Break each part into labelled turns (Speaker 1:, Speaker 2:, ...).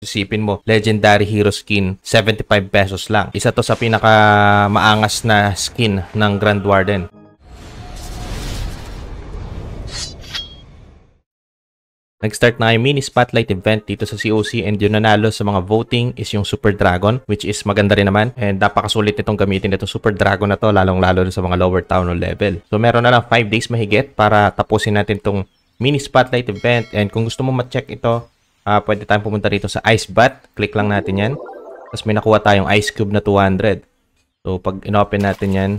Speaker 1: Isipin mo, Legendary Hero Skin, 75 pesos lang. Isa to sa pinaka maangas na skin ng Grand Warden. Nag-start na yung mini spotlight event dito sa COC, and yung nanalo sa mga voting is yung Super Dragon, which is maganda rin naman, and napakasulit nitong gamitin itong Super Dragon na to, lalong-lalo sa mga lower town level. So meron na lang 5 days mahigit para tapusin natin itong mini spotlight event, and kung gusto mo ma-check ito, pwede tayong pumunta rito sa Ice Bat. Click lang natin yan. Tapos may nakuha tayong Ice Cube na 200. So pag in-open natin yan,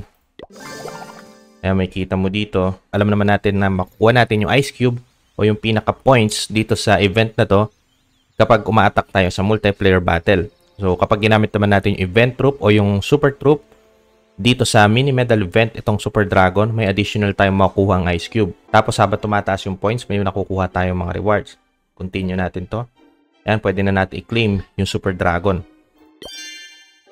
Speaker 1: ayan, may kita mo dito. Alam naman natin na makuha natin yung Ice Cube o yung pinaka-points dito sa event na to kapag uma-attack tayo sa multiplayer battle. So, kapag ginamit naman natin yung event troop o yung super troop, dito sa mini medal event, itong Super Dragon, may additional tayong makukuha ang Ice Cube. Tapos, habang tumataas yung points, may nakukuha tayong mga rewards. Continue natin to. Ayan, pwede na natin i-claim yung Super Dragon.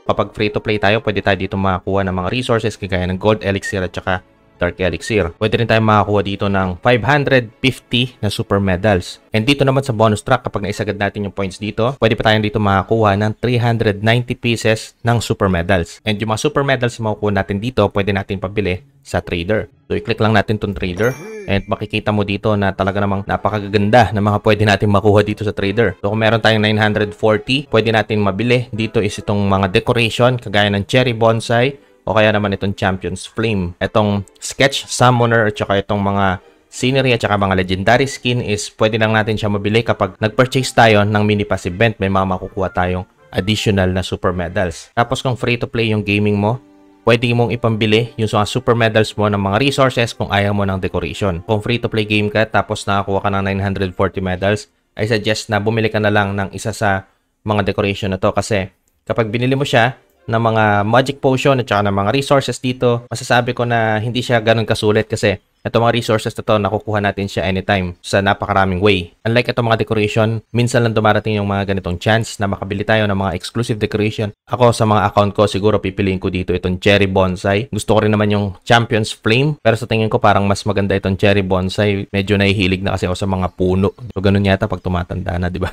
Speaker 1: Kapag free-to-play tayo, pwede tayo dito makakuha ng mga resources kagaya ng Gold Elixir at saka Dark Elixir. Pwede rin tayong makakuha dito ng 550 na super medals. And dito naman sa bonus track, kapag naisagad natin yung points dito, pwede pa tayong dito makakuha ng 390 pieces ng super medals. And yung mga super medals na makukuha natin dito, pwede natin pabili sa trader. So, i-click lang natin tong trader. And makikita mo dito na talaga namang napakaganda na mga pwede natin makuha dito sa trader. So, kung meron tayong 940, pwede natin mabili. Dito is itong mga decoration, kagaya ng cherry bonsai, o kaya naman itong Champion's Flame. Itong Sketch Summoner at saka itong mga scenery at saka mga legendary skin is pwede lang natin siya mabili kapag nag-purchase tayo ng mini pass event. May mga makukuha tayong additional na super medals. Tapos kung free to play yung gaming mo, pwede mong ipambili yung mga super medals mo ng mga resources kung ayaw mo ng decoration. Kung free to play game ka tapos nakakuha ka ng 940 medals, I suggest na bumili ka na lang ng isa sa mga decoration na to, kasi kapag binili mo siya ng mga magic potion at saka ng mga resources dito, masasabi ko na hindi siya ganun kasulit, kasi itong mga resources na to, nakukuha natin siya anytime sa napakaraming way. Unlike itong mga decoration, minsan lang dumarating yung mga ganitong chance na makabili tayo ng mga exclusive decoration. Ako sa mga account ko, siguro pipiliin ko dito itong Cherry Bonsai. Gusto ko rin naman yung Champion's Flame, pero sa tingin ko parang mas maganda itong Cherry Bonsai. Medyo nahihilig na kasi ako sa mga puno. So ganun yata pag tumatanda na, di ba?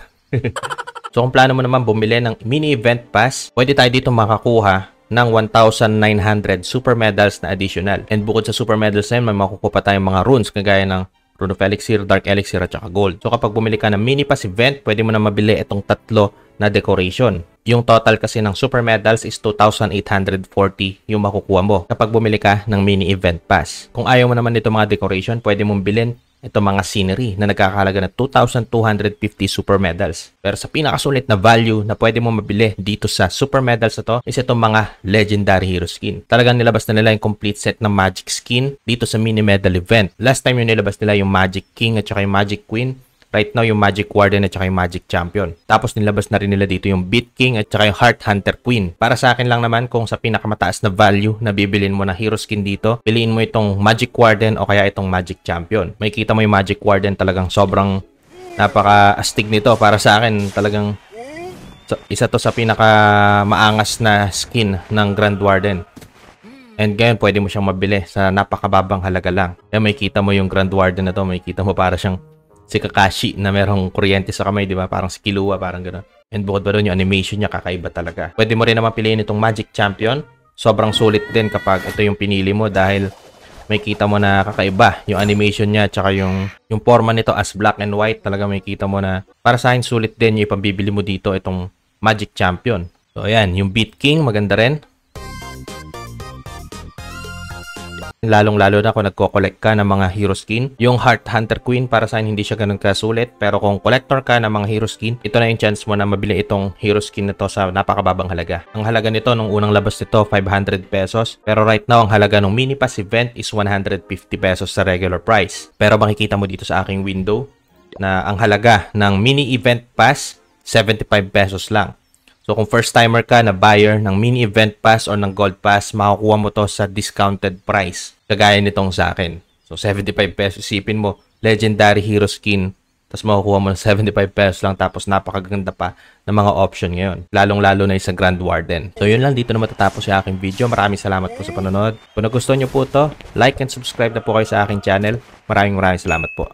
Speaker 1: So kung plano mo naman bumili ng mini event pass, pwede tayo dito makakuha ng 1,900 super medals na additional. And bukod sa super medals na yun, may makukuha pa tayong mga runes kagaya ng Rune of Elixir, Dark Elixir at saka Gold. So kapag bumili ka ng mini pass event, pwede mo na mabili itong tatlo na decoration. Yung total kasi ng super medals is 2,840 yung makukuha mo kapag bumili ka ng mini event pass. Kung ayaw mo naman nito mga decoration, pwede mong bilhin ito mga scenery na nagkakahalaga ng 2,250 super medals. Pero sa pinakasulit na value na pwede mo mabili dito sa super medals na to is itong mga legendary hero skin. Talagang nilabas na nila yung complete set ng magic skin dito sa mini medal event. Last time yung nilabas nila yung Magic King at saka yung Magic Queen. Right now yung Magic Warden at saka yung Magic Champion. Tapos nilabas na rin nila dito yung Beat King at saka yung Heart Hunter Queen. Para sa akin lang naman, kung sa pinakamataas na value na bibilin mo na hero skin dito, piliin mo itong Magic Warden o kaya itong Magic Champion. May kita mo yung Magic Warden, talagang sobrang napaka-astig nito. Para sa akin, talagang isa to sa pinaka maangas na skin ng Grand Warden. And ngayon, pwede mo siyang mabili sa napakababang halaga lang. Kaya may kita mo yung Grand Warden na to, may kita mo para siyang si Kakashi na merong kuryente sa kamay, di ba? Parang si Killua, parang gano'n. And bukod ba doon, yung animation niya kakaiba talaga. Pwede mo rin naman piliin itong Magic Champion. Sobrang sulit din kapag ito yung pinili mo dahil may kita mo na kakaiba yung animation niya tsaka yung forma nito as black and white. Talaga may kita mo na para sa akin sulit din yung ipambibili mo dito itong Magic Champion. So ayan, yung Beat King maganda rin. Lalong-lalo na kung nagko-collect ka ng mga hero skin. Yung Heart Hunter Queen, para sa hindi siya ganun kasulit. Pero kung collector ka ng mga hero skin, ito na yung chance mo na mabili itong hero skin na to sa napakababang halaga. Ang halaga nito, nung unang labas nito, 500 pesos. Pero right now, ang halaga ng mini pass event is 150 pesos sa regular price. Pero makikita mo dito sa aking window na ang halaga ng mini event pass, 75 pesos lang. So kung first timer ka na buyer ng mini event pass or ng gold pass, makukuha mo to sa discounted price. Kagaya nitong sa akin. So 75 pesos, isipin mo, legendary hero skin. Tapos makukuha mo ng 75 pesos lang, tapos napakaganda pa ng mga option ngayon. Lalong-lalo na sa Grand Warden. So yun lang, dito na matatapos yung aking video. Maraming salamat po sa panonood. Kung nagustuhan nyo po to, like and subscribe na po kayo sa aking channel. Maraming salamat po.